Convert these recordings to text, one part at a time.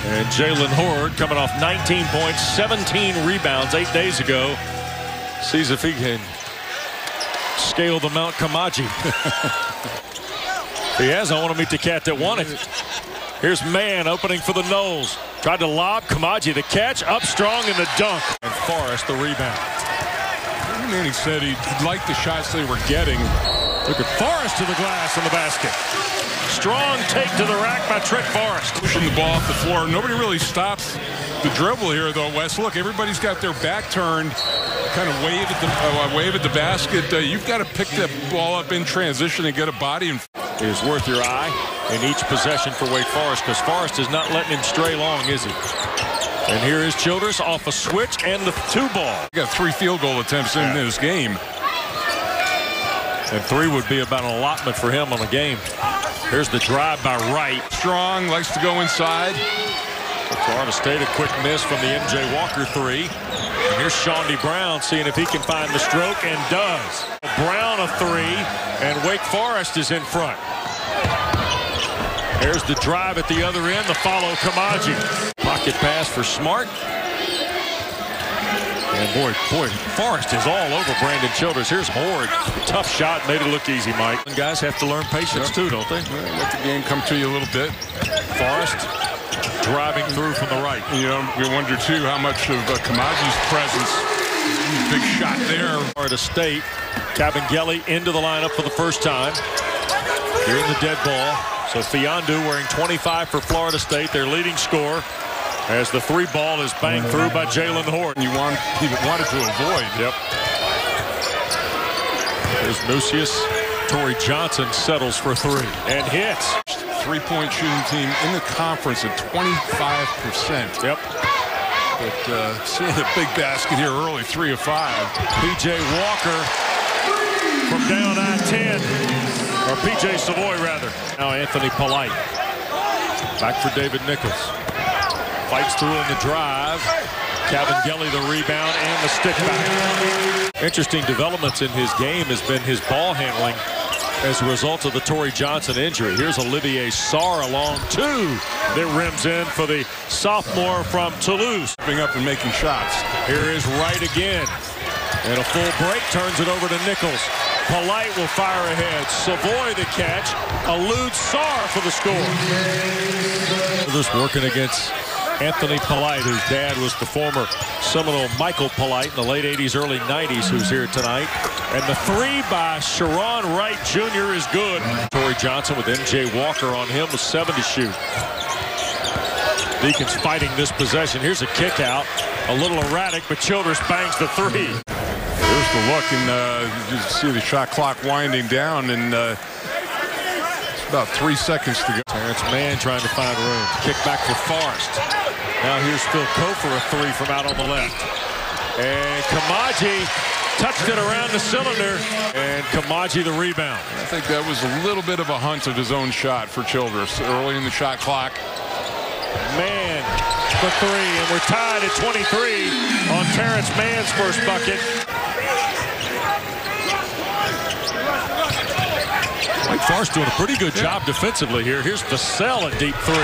And Jalen Horde, coming off 19 points, 17 rebounds 8 days ago, sees if he can scale the Mount Koumadje. He has. I want to meet the cat that won it. Here's Mann opening for the Noles. Tried to lob. Koumadje the catch. Up strong in the dunk. And Forrest the rebound. Manning said he liked the shots they were getting. Look at Forrest to the glass in the basket. Strong take to the rack by Trent Forrest. Pushing the ball off the floor. Nobody really stops the dribble here, though, Wes. Look, everybody's got their back turned. Kind of wave at the basket. You've got to pick that ball up in transition and get a body. Is worth your eye in each possession for Wake Forest, because Forrest is not letting him stray long, is he? And here is Childress off a switch and the 2-ball. Got 3 field goal attempts in this game. And 3 would be about an allotment for him on the game. Here's the drive by Wright. Strong, likes to go inside. Florida State, a quick miss from the M.J. Walker 3. And here's Chaundee Brown seeing if he can find the stroke, and does. Brown a 3, and Wake Forest is in front. There's the drive at the other end, the follow Koumadje. Pocket pass for Smart. And boy, Forrest is all over Brandon Childress. Here's Horde. Tough shot, made it look easy, Mike. And guys have to learn patience too, don't they? Let the game come to you a little bit. Forrest driving through from the right. You know, we wonder too how much of Koumadje's presence. Big shot there. Florida State, Kabengele into the lineup for the first time. Here in the dead ball. So Fiondu wearing 25 for Florida State, their leading scorer, as the 3-ball is banged through by Jalen Horde. He wanted to avoid. Yep. There's Nucius. Torrey Johnson settles for 3 and hits. 3-point shooting team in the conference at 25%. Yep. But seeing a big basket here early, 3 of 5. P.J. Walker from down I-10, or P.J. Savoy rather. Now Anthony Polite. Back for David Nichols. Fights through in the drive. Kabengele the rebound and the stick back. Interesting developments in his game has been his ball handling as a result of the Torrey Johnson injury. Here's Olivier Sarr along 2 that rims in for the sophomore from Toulouse. Stepping up and making shots. Here is Wright again. And a full break turns it over to Nichols. Polite will fire ahead. Savoy the catch. Eludes Sarr for the score. Just working against Anthony Polite, whose dad was the former Seminole Michael Polite in the late 80s, early 90s, who's here tonight. And the 3 by Sharon Wright Jr. is good. Torrey Johnson with M.J. Walker on him with 7 to shoot. Deacons fighting this possession. Here's a kick out. A little erratic, but Childress bangs the 3. There's the look, and you see the shot clock winding down, and it's about 3 seconds to go. Terrence Mann trying to find room. Kick back for Forrest. Now here's Phil Kofor, a 3 from out on the left. And Koumadje touched it around the cylinder, and Koumadje the rebound. I think that was a little bit of a hunt of his own shot for Childress early in the shot clock. Mann for 3, and we're tied at 23 on Terrence Mann's first bucket. Wake Forest doing a pretty good job defensively here. Here's Vassell, a deep 3.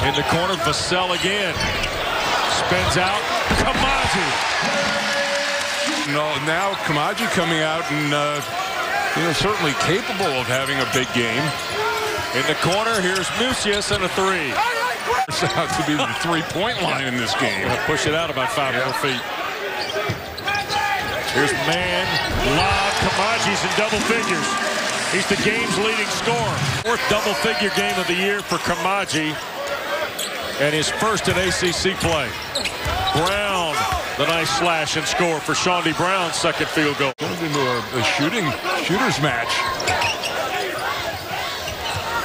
In the corner, Vassell again. Spins out, Koumadje. No, now Koumadje coming out and certainly capable of having a big game. In the corner, here's Nucius and a 3. It's out to be the 3-point line in this game. Push it out about 5 more feet. Here's Mann, lob, Koumadje's in double figures. He's the game's leading scorer. 4th double-figure game of the year for Koumadje, and his first in ACC play. Brown, the nice slash and score for Chaundee Brown's 2nd field goal. Turned into a shooter's match.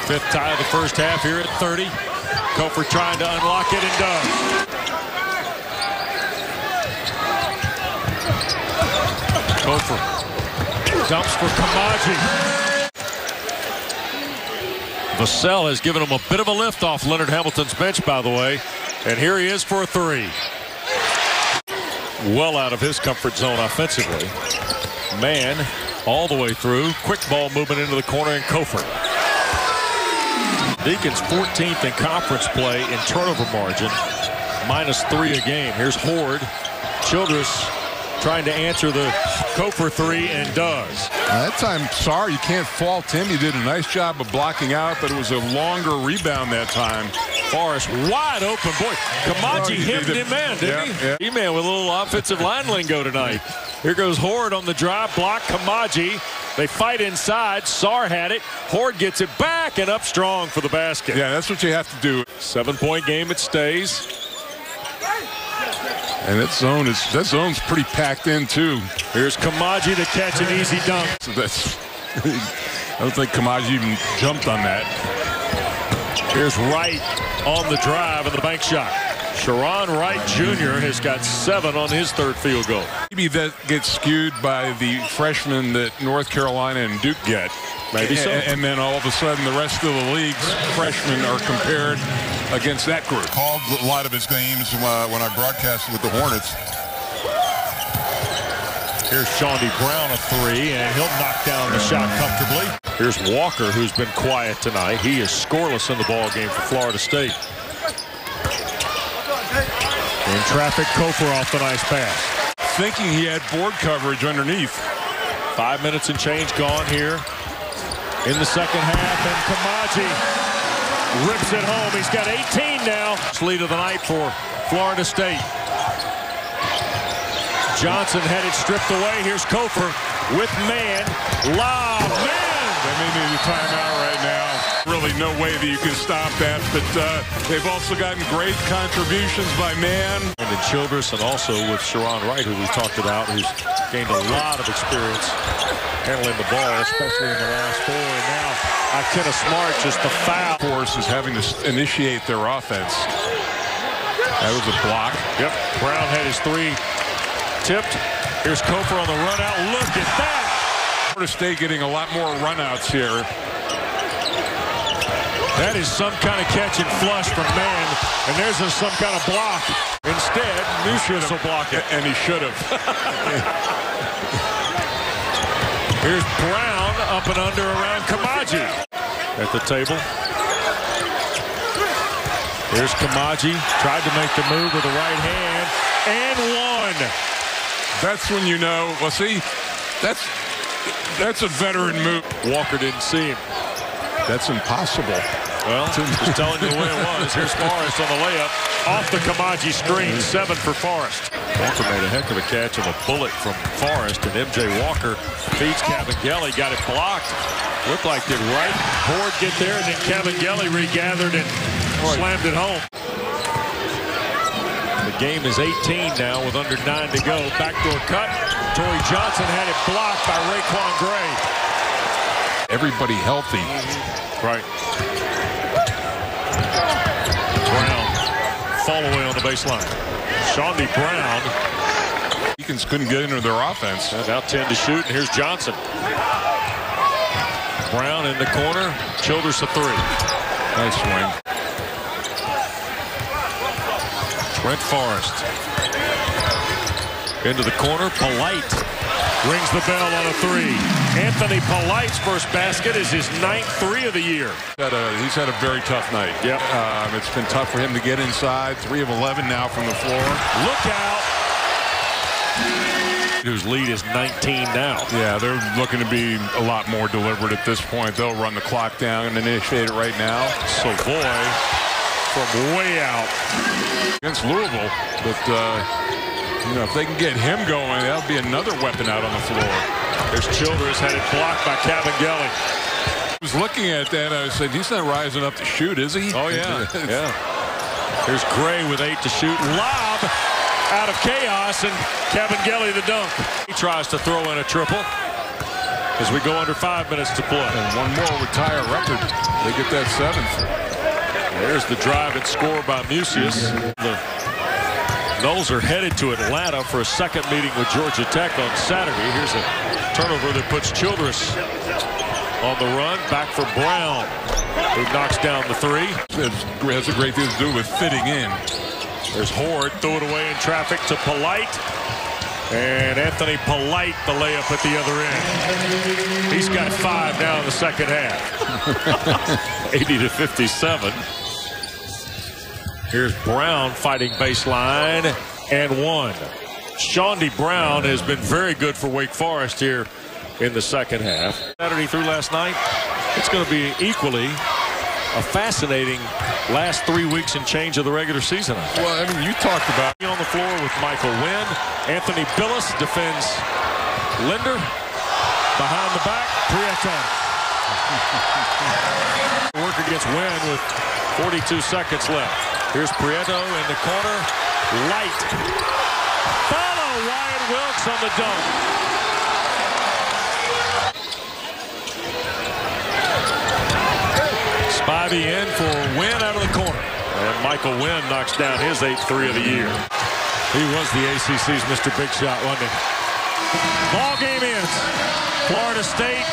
5th tie of the first half here at 30. Kofor trying to unlock it and does. Kofor dumps for Koumadje. Vassell has given him a bit of a lift off Leonard Hamilton's bench, by the way. And here he is for a 3. Well out of his comfort zone offensively. Mann all the way through. Quick ball movement into the corner, and Kofor. Deacons 14th in conference play in turnover margin, -3 a game. Here's Horde. Childress trying to answer the Kofor three and does. That time, sorry, you can't fault him. He did a nice job of blocking out, but it was a longer rebound that time. Forrest wide open. Boy, Koumadje hemmed him in, didn't he? Yeah. E-man with a little offensive line lingo tonight. Here goes Horde on the drive, block Koumadje. They fight inside. Sarr had it. Horde gets it back and up strong for the basket. Yeah, that's what you have to do. 7-point game, it stays. And that zone's pretty packed in too. Here's Koumadje to catch an easy dunk. So that's I don't think Koumadje even jumped on that. Here's Wright on the drive and the bank shot. Sharon Wright Jr. has got 7 on his 3rd field goal. Maybe that gets skewed by the freshmen that North Carolina and Duke get. Maybe so. And then all of a sudden the rest of the league's freshmen are compared against that group. Called a lot of his games when I broadcasted with the Hornets. Here's Chaundee Brown a 3, and he'll knock down the shot comfortably. Here's Walker, who's been quiet tonight. He is scoreless in the ball game for Florida State. In traffic, Kofor off the nice pass. Thinking he had board coverage underneath. 5 minutes and change gone here in the second half, and Koumadje rips it home. He's got 18 now. Lead of the night for Florida State. Johnson had it stripped away. Here's Kofor with man. Lob, man! They may need a timeout right now. Really no way that you can stop that, but they've also gotten great contributions by man. And then Childress, and also with Sharon Wright, who we talked about, who's gained a lot of experience handling the ball, especially in the last 4. And now Akina Smart, just the foul. Force is having to initiate their offense. That was a block. Yep, Brown had his 3 tipped. Here's Kofor on the run out. Look at that. Florida State getting a lot more runouts here. That is some kind of catch and flush from man, and there's some kind of block. Instead, Nucius will block it. And he should have. Here's Brown up and under around Koumadje. At the table. Here's Koumadje. Tried to make the move with the right hand, and one. That's when you know, well, see, that's a veteran move. Walker didn't see him. That's impossible. Well, just telling you the way it was. Here's Forrest on the layup. Off the Koumadje screen, 7 for Forrest. Walker made a heck of a catch of a bullet from Forrest, and MJ Walker feeds Kabengele. Got it blocked. Looked like did Wright Horde get there, and then Kabengele regathered and slammed it home. The game is 18 now with under 9 to go. Backdoor cut. Torrey Johnson had it blocked by Raekwon Gray. Everybody healthy. Right. Brown, fall away on the baseline. Chaundee Brown. Deacons couldn't get into their offense. And now 10 to shoot, and here's Johnson. Brown in the corner. Childress a 3. Nice swing. Trent Forrest. Into the corner. Polite rings the bell on a 3. Anthony Polite's first basket is his 9th 3 of the year. He's had a very tough night. Yep. It's been tough for him to get inside. 3 of 11 now from the floor. Look out. Whose lead is 19 now. Yeah, they're looking to be a lot more deliberate at this point. They'll run the clock down and initiate it right now. Savoy from way out against Louisville. But, you know, if they can get him going, that'll be another weapon out on the floor. There's Childress, had it blocked by Kabengele. I was looking at that, I said, he's not rising up to shoot, is he? Oh, yeah. Yeah. Here's Gray with 8 to shoot. Lob out of chaos, and Kabengele the dunk. He tries to throw in a triple as we go under 5 minutes to play. And one more would tie a record. They get that 7th. There's the drive and score by Mucius. The Noles are headed to Atlanta for a second meeting with Georgia Tech on Saturday. Here's a turnover that puts Childress on the run. Back for Brown, who knocks down the 3. It has a great deal to do with fitting in. There's Horde, threw it away in traffic to Polite. And Anthony Polite, the layup at the other end. He's got 5 now in the second half. 80-57. Here's Brown fighting baseline and one. Chaundee Brown has been very good for Wake Forest here in the second half. Saturday through last night, it's going to be equally a fascinating last 3 weeks and change of the regular season. Well, I mean, you talked about on the floor with Michael Wynn. Anthony Billis defends Linder. Behind the back, Prieto. Work against Wynn with 42 seconds left. Here's Prieto in the corner. Light. Follow Wyatt Wilkes on the dunk. Spivey in for Wynn out of the corner. And Michael Wynn knocks down his 8th three of the year. He was the ACC's Mr. Big Shot, wasn't he? Ball game ends. Florida State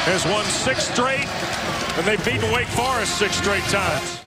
has won 6 straight, and they've beaten Wake Forest 6 straight times.